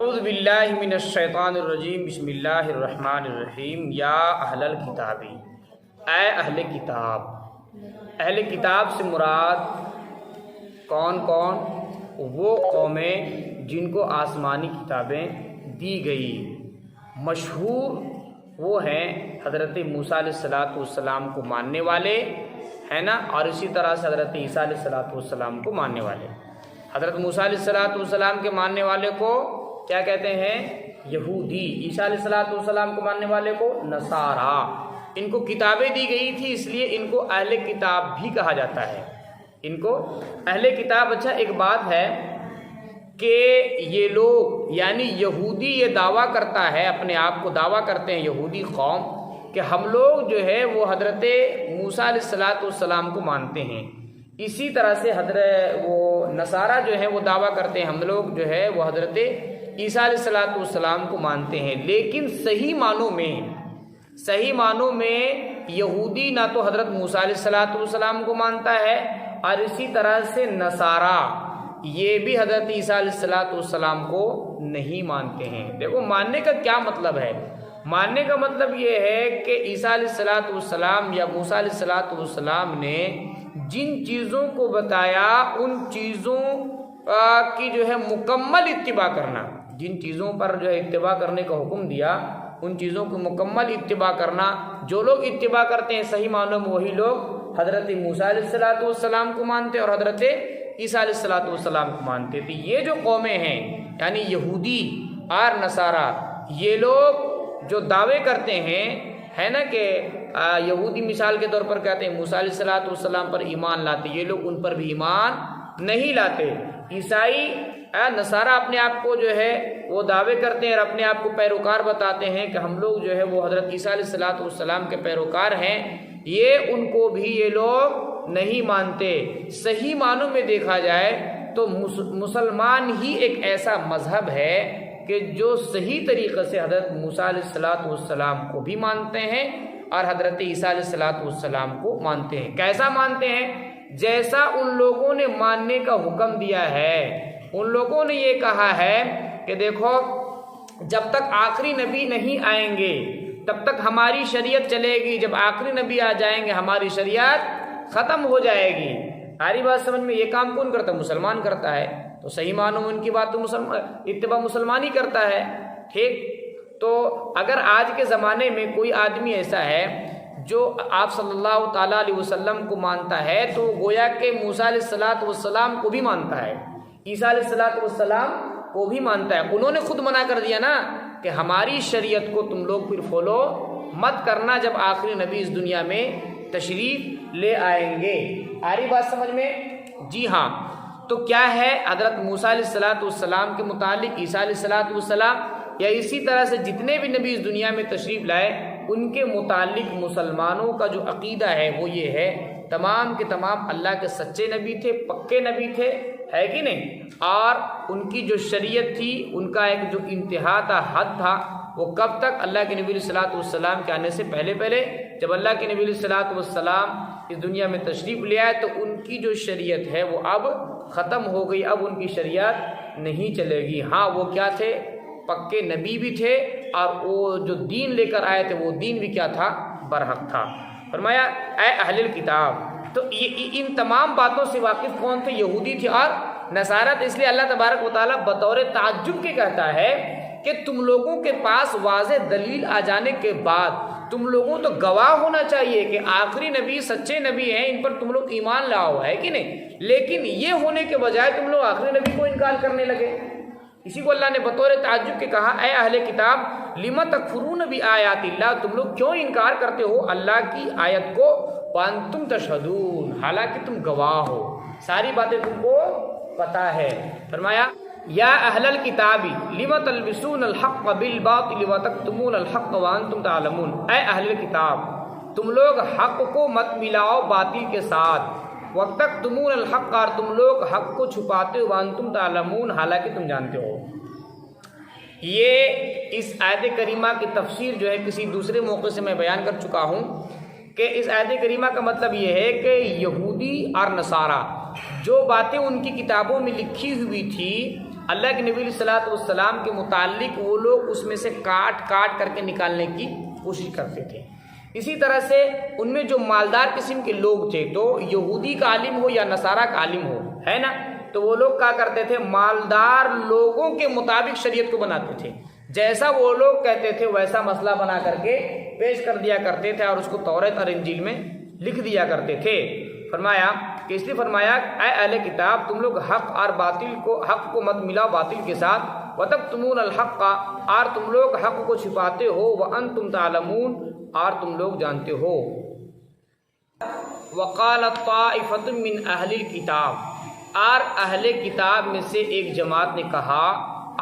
اعوذ باللہ من الشیطان الرجیم بسم اللہ الرحمن الرحیم یا اہل الکتابی، اے اہل کتاب۔ اہل کتاب سے مراد کون کون؟ وہ قومیں جن کو آسمانی کتابیں دی گئی۔ مشہور وہ ہیں حضرت موسیٰ علیہ السلام کو ماننے والے، ہے نا، اور اسی طرح سے حضرت عیسیٰ علیہ السلام کو ماننے والے۔ حضرت موسیٰ علیہ السلام کے ماننے والے کو کیا کہتے ہیں؟ یہودی۔ عیسیٰ علیہ السلام کو ماننے والے کو نصارہ۔ ان کو کتابیں دی گئی تھی، اس لیے ان کو اہل کتاب بھی کہا جاتا ہے۔ ان کو اہل کتاب۔ اچھا، ایک بات ہے کہ یہ لوگ یعنی یہودی یہ دعویٰ کرتا ہے، اپنے آپ کو دعویٰ کرتے ہیں یہودی قوم کہ ہم لوگ جو ہے وہ حضرت موسیٰ علیہ السلام کو مانتے ہیں۔ اسی طرح سے وہ نصارہ جو ہے وہ دعویٰ کرتے ہیں ہم لوگ جو ہے وہ حضرت عیسیٰ علیہ السلام کو مانتے ہیں۔ لیکن صحیح معنوں میں یہودی نہ تو حضرت موسیٰ علیہ السلام کو مانتا ہے، اور اسی طرح سے نصارہ یہ بھی حضرت عیسیٰ علیہ السلام کو نہیں مانتے ہیں۔ دیکھو ماننے کا کیا مطلب ہے؟ ماننے کا مطلب یہ ہے کہ عیسیٰ علیہ السلام یا موسیٰ علیہ السلام نے جن چیزوں کو بتایا ان چیزوں کی جو ہے مکمل اتباع کرنا، جن چیزوں پر جو ہے اتباع کرنے کا حکم دیا ان چیزوں کو مکمل اتباع کرنا۔ جو لوگ اتباع کرتے ہیں صحیح معنوں میں وہی لوگ حضرت موسیٰ علیہ السلام کو مانتے اور حضرت عیسیٰ علیہ السلام کو مانتے تھے۔ یہ جو قومیں ہیں یعنی یہودی اور نصارہ، یہ لوگ جو دعوے کرتے ہیں ہے نا کہ یہودی مثال کے طور پر کہتے ہیں موسیٰ علیہ السلام پر ایمان لاتے، یہ لوگ ان پر بھی ایمان نہیں لاتے۔ عیسائی نصارہ اپنے آپ کو جو ہے وہ دعوے کرتے ہیں اور اپنے آپ کو پیروکار بتاتے ہیں کہ ہم لوگ جو ہے وہ حضرت عیسیٰ علیہ السلام کے پیروکار ہیں، یہ ان کو بھی یہ لوگ نہیں مانتے۔ صحیح معنوں میں دیکھا جائے تو مسلمان ہی ایک ایسا مذہب ہے کہ جو صحیح طریقے سے حضرت موسیٰ علیہ السلام کو بھی مانتے ہیں اور حضرت عیسیٰ علیہ السلام کو مانتے ہیں۔ کیسا مانتے ہیں؟ جیسا ان لوگوں نے ماننے کا حکم دیا ہے۔ ان لوگوں نے یہ کہا ہے کہ دیکھو جب تک آخری نبی نہیں آئیں گے تب تک ہماری شریعت چلے گی، جب آخری نبی آ جائیں گے ہماری شریعت ختم ہو جائے گی۔ آری بات سمجھ میں؟ یہ کام کون کرتا ہے؟ مسلمان کرتا ہے۔ تو صحیح معنوں میں ان کی بات تو اتباع مسلمان ہی کرتا ہے، ٹھیک؟ تو اگر آج کے زمانے میں کوئی آدمی ایسا ہے جو آپ صلی اللہ تعالیٰ علیہ وسلم کو مانتا ہے تو گویا کہ موسیٰ علیہ السلام کو بھی مانتا ہے، عیسیٰ علیہ السلام کو بھی مانتا ہے۔ انہوں نے خود منع کر دیا نا کہ ہماری شریعت کو تم لوگ پھر فالو مت کرنا جب آخری نبی اس دنیا میں تشریف لے آئیں گے۔ آ رہی بات سمجھ میں؟ جی ہاں۔ تو کیا ہے حضرت موسیٰ علیہ السلام کے متعلق عیسیٰ علیہ السلام یا اسی طرح سے جتنے بھی نبی اس دنیا میں تشریف لائے ان کے متعلق مسلمانوں کا جو عقیدہ ہے وہ یہ ہے تمام کے تمام اللہ کے سچے نبی تھے، پکے نبی تھے، ہے کہ نہیں؟ اور ان کی جو شریعت تھی ان کا ایک جو انتہا تھا، حد تھا، وہ کب تک؟ اللہ کے نبی علیہ السلام کے آنے سے پہلے جب اللہ کے نبی علیہ السلام اس دنیا میں تشریف لے آئے تو ان کی جو شریعت ہے وہ اب ختم ہو گئی، اب ان کی شریعت نہیں چلے گی۔ ہاں وہ کیا تھے؟ پکے نبی بھی تھے، اور وہ جو دین لے کر آئے تھے وہ دین بھی کیا تھا؟ برحق تھا۔ فرمایا اے اہل الکتاب۔ تو ان تمام باتوں سے واقف کون تھے؟ یہودی تھے اور نصارہ تھے۔ اس لیے اللہ تبارک و تعالیٰ بطور تعجب کے کہتا ہے کہ تم لوگوں کے پاس واضح دلیل آ جانے کے بعد تم لوگوں تو گواہ ہونا چاہیے کہ آخری نبی سچے نبی ہیں، ان پر تم لوگ ایمان لاؤ، ہے کہ نہیں؟ لیکن یہ ہونے کے بجائے تم لوگ آخری نبی کو انکار کرنے لگے۔ اسی کو اللہ نے بطور تعجب کے کہا اے اہل کتاب لم تکفرون بآیات اللہ، تم لوگ کیوں انکار کرتے ہو اللہ کی آیت کو، وانتم تشہدون، حالانکہ تم گواہ ہو، ساری باتیں تم کو پتہ ہے۔ فرمایا یا اہل الکتاب لم تلبسون الحق بالباطل وتکتمون الحق وانتم تعلمون، اے اہل الکتاب تم لوگ حق کو مت ملاؤ باطل کے ساتھ، وتکتمون الحق، اور تم لوگ حق کو چھپاتے ہو، وانتم تعلمون، حالانکہ تم جانتے ہو۔ یہ اس آیت کریمہ کی تفسیر جو ہے کسی دوسرے موقع سے میں بیان کر چکا ہوں کہ اس آیت کریمہ کا مطلب یہ ہے کہ یہودی اور نصارہ جو باتیں ان کی کتابوں میں لکھی ہوئی تھی اللہ کے نبی علیہ الصلوۃ والسلام کے متعلق وہ لوگ اس میں سے کاٹ کاٹ کر کے نکالنے کی کوشش کرتے تھے۔ اسی طرح سے ان میں جو مالدار قسم کے لوگ تھے، تو یہودی کا عالم ہو یا نصارہ کا عالم ہو، ہے نا، تو وہ لوگ کیا کرتے تھے، مالدار لوگوں کے مطابق شریعت کو بناتے تھے، جیسا وہ لوگ کہتے تھے ویسا مسئلہ بنا کر کے پیش کر دیا کرتے تھے اور اس کو تورات اور انجیل میں لکھ دیا کرتے تھے۔ فرمایا کہ اس لیے فرمایا اے اہل کتاب، تم لوگ حق کو مت ملاؤ باطل کے ساتھ، وَتَكْتُمُونَ الْحَقَّ، اور تم لوگ حق کو چھپاتے ہو، وَأَنْتُمْ تَعْلَمُونَ، اور تم لوگ جانتے ہو۔ وَقَالَتْ طَائِفَةٌ مِّنْ أَهْلِ الْكِتَابِ، اور اہل کتاب میں سے ایک جماعت نے کہا،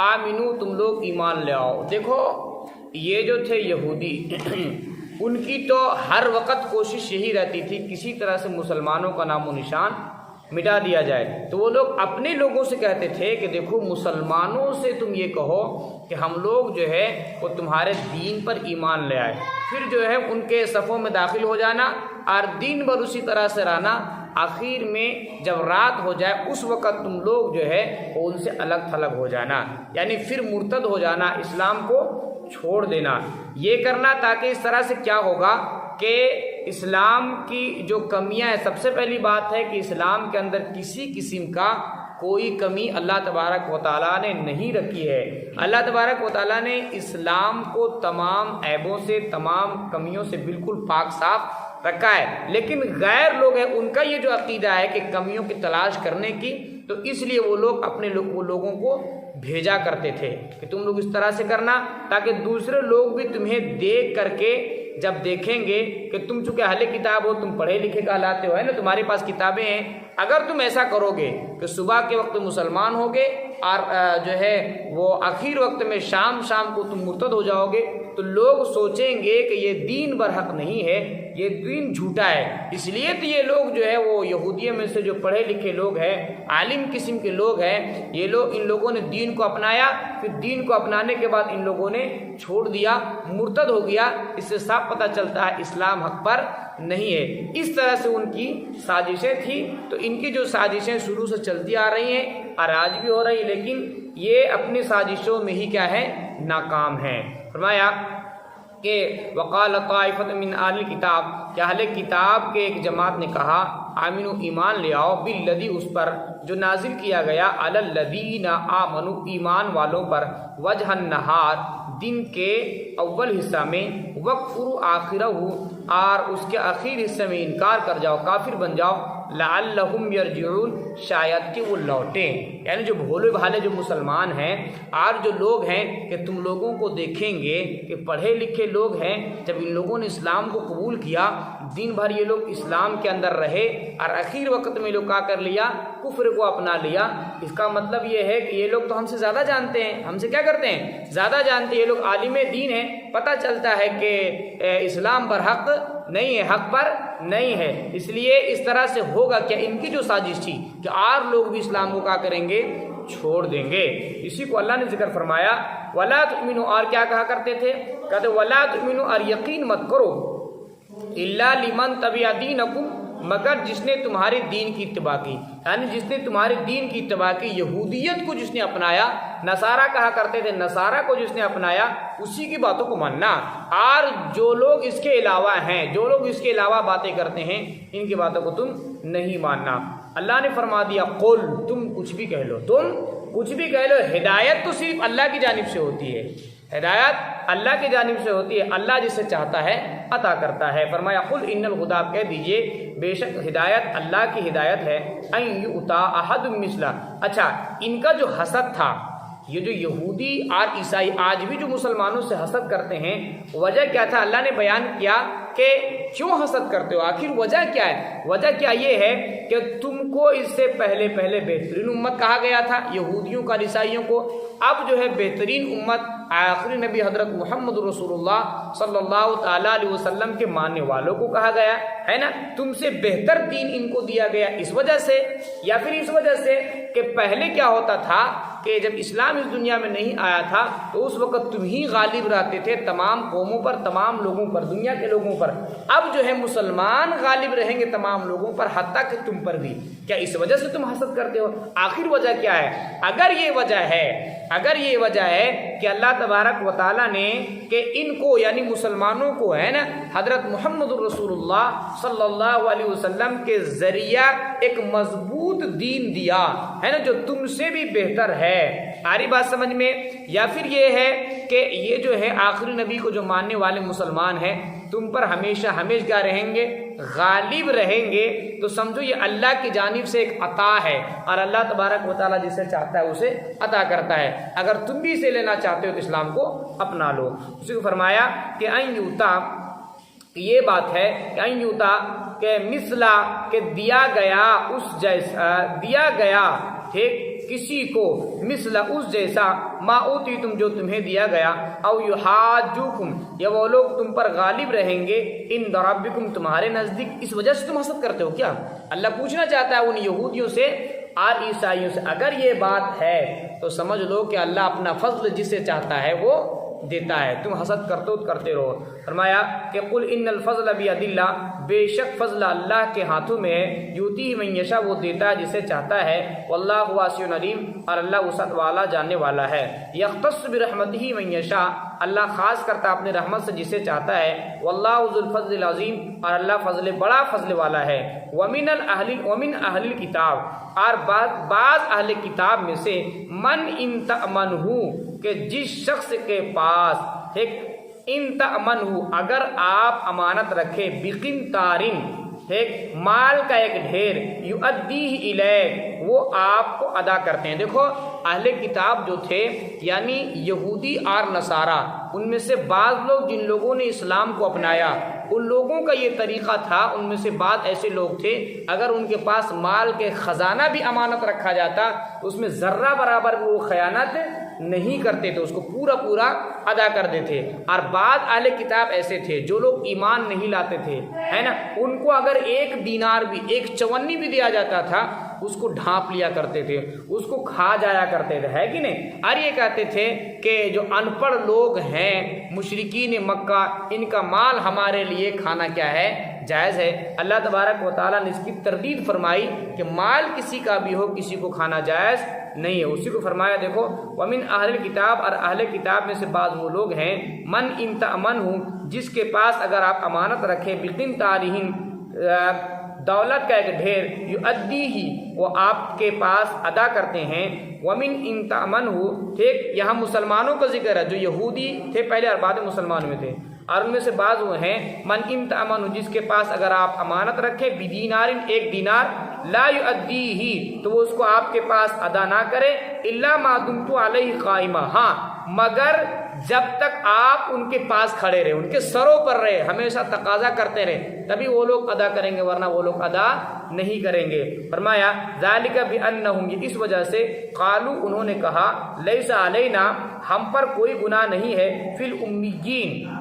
آمنو، تم لوگ ایمان لے آؤ۔ دیکھو یہ جو تھے یہودی ان کی تو ہر وقت کوشش یہی رہتی تھی کسی طرح سے مسلمانوں کا نام و نشان مٹا دیا جائے۔ تو وہ لوگ اپنے لوگوں سے کہتے تھے کہ دیکھو مسلمانوں سے تم یہ کہو کہ ہم لوگ جو ہے وہ تمہارے دین پر ایمان لے آئے، پھر جو ہے ان کے صفوں میں داخل ہو جانا اور دین بھر اسی طرح سے رہنا، آخر میں جب رات ہو جائے اس وقت تم لوگ جو ہے وہ ان سے الگ تھلگ ہو جانا، یعنی پھر مرتد ہو جانا، اسلام کو چھوڑ دینا۔ یہ کرنا تاکہ اس طرح سے کیا ہوگا کہ اسلام کی جو کمیاں ہیں، سب سے پہلی بات ہے کہ اسلام کے اندر کسی قسم کا کوئی کمی اللہ تبارک و تعالیٰ نے نہیں رکھی ہے۔ اللہ تبارک و تعالیٰ نے اسلام کو تمام عیبوں سے، تمام کمیوں سے بالکل پاک صاف رکھا ہے، لیکن غیر لوگ ہیں ان کا یہ جو عقیدہ ہے کہ کمیوں کی تلاش کرنے کی، تو اس لیے وہ لوگ اپنے لوگوں کو بھیجا کرتے تھے کہ تم لوگ اس طرح سے کرنا تاکہ دوسرے لوگ بھی تمہیں دیکھ کر کے جب دیکھیں گے کہ تم چونکہ اہل کتاب ہو، تم پڑھے لکھے کہلاتے ہو، ہے نا، تمہارے پاس کتابیں ہیں، اگر تم ایسا کرو گے کہ صبح کے وقت مسلمان ہوگے اور جو ہے وہ آخر وقت میں شام کو تم مرتد ہو جاؤ گے، تو لوگ سوچیں گے کہ یہ دین برحق نہیں ہے، یہ دین جھوٹا ہے۔ اس لیے تو یہ لوگ جو ہے وہ یہودیوں میں سے جو پڑھے لکھے لوگ ہیں، عالم قسم کے لوگ ہیں، یہ لوگ، ان لوگوں نے دین کو اپنایا، پھر دین کو اپنانے کے بعد ان لوگوں نے چھوڑ دیا، مرتد ہو گیا۔ اس سے صاف پتہ چلتا ہے اسلام حق پر نہیں ہے۔ اس طرح سے ان کی سازشیں تھیں، تو ان کی جو سازشیں شروع سے چلتی آ رہی ہیں اور آج بھی ہو رہی ہیں، لیکن یہ اپنی سازشوں میں ہی کیا ہے، ناکام ہیں۔ فرمایا کہ وقال طائفۃ من اہل الکتاب، کہ اہل کتاب کے ایک جماعت نے کہا، آمنو، ایمان لے آؤ، بالذی، اس پر جو نازل کیا گیا، علی الذین آمنوا، ایمان والوں پر، وجہ النہار، دن کے اول حصہ میں، وکفروا آخرہ، اور اس کے آخر حصے میں انکار کر جاؤ، کافر بن جاؤ، لعلہم یرجعون، شاید کہ وہ لوٹیں۔ یعنی جو بھولے بھالے جو مسلمان ہیں اور جو لوگ ہیں کہ تم لوگوں کو دیکھیں گے کہ پڑھے لکھے لوگ ہیں، جب ان لوگوں نے اسلام کو قبول کیا، دن بھر یہ لوگ اسلام کے اندر رہے اور آخر وقت میں لوگ کیا کر لیا، کفر کو اپنا لیا۔ اس کا مطلب یہ ہے کہ یہ لوگ تو ہم سے زیادہ جانتے ہیں، ہم سے کیا کرتے ہیں، زیادہ جانتے ہیں، یہ لوگ عالم دین ہیں، پتہ چلتا ہے کہ اسلام برحق نہیں ہے، حق پر نہیں ہے۔ اس لیے اس طرح سے ہوگا کیا، ان کی جو سازش تھی کہ اور لوگ بھی اسلام کو کیا کریں گے، چھوڑ دیں گے۔ اسی کو اللہ نے ذکر فرمایا، وَلَا تُؤْمِنُوا، اور کیا کہا کرتے تھے، کہتے وَلَا تُؤْمِنُوا، اور یقین مت کرو، إِلَّا لِمَنْ تَبِعَ دِينَكُمْ، مگر جس نے تمہارے دین کی اتباع کی، یعنی جس نے تمہارے دین کی اتباع کی، یہودیت کو جس نے اپنایا، نصارہ کہا کرتے تھے، نصارہ کو جس نے اپنایا، اسی کی باتوں کو ماننا، اور جو لوگ اس کے علاوہ ہیں، جو لوگ اس کے علاوہ باتیں کرتے ہیں، ان کی باتوں کو تم نہیں ماننا۔ اللہ نے فرما دیا، قل، تم کچھ بھی کہہ لو، تم کچھ بھی کہہ لو، ہدایت تو صرف اللہ کی جانب سے ہوتی ہے، ہدایت اللہ کی جانب سے ہوتی ہے، اللہ جسے چاہتا ہے عطا کرتا ہے۔ فرمایا، قل ان الہدی، کہہ دیجئے بے شک ہدایت اللہ کی ہدایت ہے، ان یؤتی احد مثلہ۔ اچھا، ان کا جو حسد تھا، یہ جو یہودی اور عیسائی آج بھی جو مسلمانوں سے حسد کرتے ہیں، وجہ کیا تھا، اللہ نے بیان کیا کہ کیوں حسد کرتے ہو، آخر وجہ کیا ہے۔ وجہ کیا یہ ہے کہ تم کو اس سے پہلے بہترین امت کہا گیا تھا، یہودیوں کا، عیسائیوں کو، اب جو ہے بہترین امت آخری نبی حضرت محمد رسول اللہ صلی اللہ تعالیٰ علیہ وسلم کے ماننے والوں کو کہا گیا ہے نا، تم سے بہتر دین ان کو دیا گیا، اس وجہ سے، یا پھر اس وجہ سے کہ پہلے کیا ہوتا تھا کہ جب اسلام اس دنیا میں نہیں آیا تھا تو اس وقت تم ہی غالب رہتے تھے تمام قوموں پر، تمام لوگوں پر، دنیا کے لوگوں پر۔ اب جو ہے مسلمان غالب رہیں گے تمام لوگوں پر، حتیٰ کہ تم پر بھی۔ کیا اس وجہ سے تم حسد کرتے ہو؟ آخر وجہ کیا ہے؟ اگر یہ وجہ ہے کہ اللہ تبارک و تعالیٰ نے کہ ان کو یعنی مسلمانوں کو ہے نا حضرت محمد الرسول اللہ صلی اللہ علیہ وسلم کے ذریعہ ایک مضبوط دین دیا ہے نا جو تم سے بھی بہتر ہے، آ رہی بات سمجھ میں؟ یا پھر یہ ہے کہ یہ جو ہے آخری نبی کو جو ماننے والے مسلمان ہیں تم پر ہمیشہ ہمیشہ رہیں گے، غالب رہیں گے، تو سمجھو یہ اللہ کی جانب سے ایک عطا ہے، اور اللہ تبارک و تعالیٰ جسے چاہتا ہے اسے عطا کرتا ہے۔ اگر تم بھی اسے لینا چاہتے ہو تو اسلام کو اپنا لو۔ اسی کو فرمایا کہ ان یوتا، یہ بات ہے کہ ان یوتا کہ مثلا کہ دیا گیا اس جیسا، دیا گیا ٹھیک کسی کو مثلا اس جیسا ما اوتی تم جو تمہیں دیا گیا، او یحاجوکم یا وہ لوگ تم پر غالب رہیں گے ان ربکم تمہارے نزدیک، اس وجہ سے تم حسد کرتے ہو کیا؟ اللہ پوچھنا چاہتا ہے ان یہودیوں سے اور عیسائیوں سے۔ اگر یہ بات ہے تو سمجھ لو کہ اللہ اپنا فضل جسے چاہتا ہے وہ دیتا ہے، تم حسد کرتے رہو۔ فرمایا کہ قل ان الفضل بید اللہ، بے شک فضل اللہ کے ہاتھوں میں ہے، یؤتی من یشاء وہ دیتا ہے جسے چاہتا ہے، واللہ واسع علیم اور اللہ وسعت والا جاننے والا ہے، یختص برحمتہ من یشاء اللہ خاص کرتا ہے اپنے رحمت سے جسے چاہتا ہے، واللہ ذو الفضل العظیم اور اللہ فضل بڑا فضل والا ہے۔ ومن اہل الکتاب اور بعض اہل کتاب میں سے من ان تأمنہ کہ جس شخص کے پاس ایک ان تأمنہ اگر آپ امانت رکھے بقنطارن ایک مال کا ایک ڈھیر، یؤدیہ الیک وہ آپ کو ادا کرتے ہیں۔ دیکھو اہل کتاب جو تھے یعنی یہودی اور نصارہ، ان میں سے بعض لوگ جن لوگوں نے اسلام کو اپنایا ان لوگوں کا یہ طریقہ تھا، ان میں سے بعض ایسے لوگ تھے اگر ان کے پاس مال کے خزانہ بھی امانت رکھا جاتا اس میں ذرہ برابر وہ خیانت نہیں کرتے تھے، اس کو پورا ادا کر دیتے۔ اور بعض اہل کتاب ایسے تھے جو لوگ ایمان نہیں لاتے تھے ہے نا، ان کو اگر ایک دینار بھی ایک چونی بھی دیا جاتا تھا اس کو ڈھانپ لیا کرتے تھے، اس کو کھا جایا کرتے تھے، ہے کہ نہیں؟ اور یہ کہتے تھے کہ جو ان پڑھ لوگ ہیں مشرکین مکہ ان کا مال ہمارے لیے کھانا کیا ہے؟ جائز ہے۔ اللہ تبارک و تعالیٰ نے اس کی تردید فرمائی کہ مال کسی کا بھی ہو کسی کو کھانا جائز نہیں ہے۔ اسی کو فرمایا دیکھو ومن اہل کتاب اور اہل کتاب میں سے بعض وہ لوگ ہیں من ان تأمنہ جس کے پاس اگر آپ امانت رکھیں بقنطارہم دولت کا ایک ڈھیر، یؤدیہ وہ آپ کے پاس ادا کرتے ہیں، ومن ان تأمنہ ٹھیک یہاں مسلمانوں کا ذکر ہے جو یہودی تھے پہلے اور بعد مسلمانوں میں تھے، اور ان میں سے بعض وہ ہیں من ان تأمنہ جس کے پاس اگر آپ امانت رکھیں بدینار ایک دینار، لا یؤدیہ تو وہ اس کو آپ کے پاس ادا نہ کرے، الا ما دمت علیہ قائمہ ہاں مگر جب تک آپ ان کے پاس کھڑے رہے، ان کے سروں پر رہے، ہمیشہ تقاضا کرتے رہے، تبھی وہ لوگ ادا کریں گے ورنہ وہ لوگ ادا نہیں کریں گے۔ فرمایا ذالک بانہم یہ اس وجہ سے قالوا انہوں نے کہا لیس علینا ہم پر کوئی گناہ نہیں ہے فی الامیین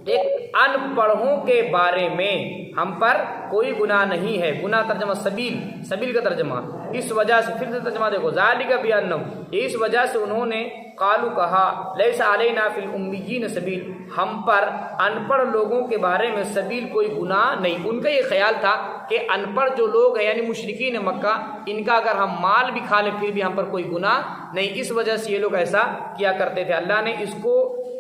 ایک ان پڑھوں کے بارے میں ہم پر کوئی گناہ نہیں ہے، گناہ ترجمہ سبیل کا ترجمہ، اس وجہ سے پھر سے ترجمہ دیکھو ذالک بانہم اس وجہ سے انہوں نے قالوا کہا لیس علینا فی الامیین سبیل ہم پر ان پڑھ لوگوں کے بارے میں سبیل کوئی گناہ نہیں۔ ان کا یہ خیال تھا کہ ان پڑھ جو لوگ ہیں یعنی مشرکین مکہ ان کا اگر ہم مال بھی کھا لیں پھر بھی ہم پر کوئی گناہ نہیں، اس وجہ سے یہ لوگ ایسا کیا کرتے تھے۔ اللہ نے اس کو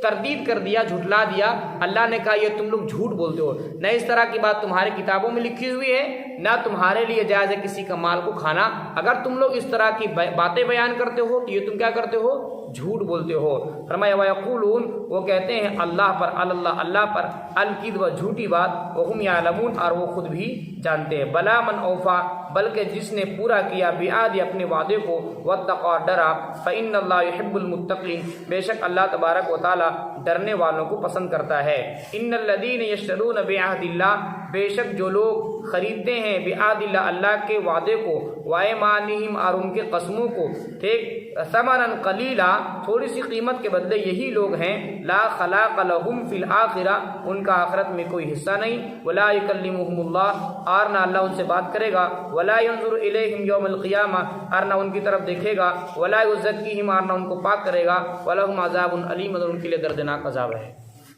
تردید کر دیا، جھٹلا دیا، اللہ نے کہا یہ تم لوگ جھوٹ بولتے ہو، نہ اس طرح کی بات تمہاری کتابوں میں لکھی ہوئی ہے نہ تمہارے لیے جائز ہے کسی کا مال کو کھانا، اگر تم لوگ اس طرح کی باتیں بیان کرتے ہو تو یہ تم کیا کرتے ہو؟ جھوٹ بولتے ہو۔ فرمایا وَيَقُولُونَ وہ کہتے ہیں اللہ پر اللہ پر الکذب جھوٹی بات، وَهُمْ يَعْلَمُونَ اور وہ خود بھی جانتے ہیں، بلا من اوفا بلکہ جس نے پورا کیا بعہد اپنے وعدے کو، واتقى اور ڈرا، فإن اللہ يحب المتقین بے شک اللہ تبارک و تعالی ڈرنے والوں کو پسند کرتا ہے۔ ان الذین یشترون بعہد اللہ بے شک جو لوگ خریدتے ہیں بعہد اللہ اللہ کے وعدے کو، وایمانہم اور ان کے قسموں کو، ٹھیک ثمنا قلیلا تھوڑی سی قیمت کے بدلے، یہی لوگ ہیں لا خلاق لہم فی الآخرہ ان کا آخرت میں کوئی حصہ نہیں، ولا یکلمہم اللہ اور نہ اللہ ان سے بات کرے گا، ولا ینظر الیہم یوم القیامہ اور نہ ان کی طرف دیکھے گا، ولا یزکیہم اور نہ ان کو پاک کرے گا، ولہم عذاب علیم اور ان کے لیے دردناک عذاب ہے۔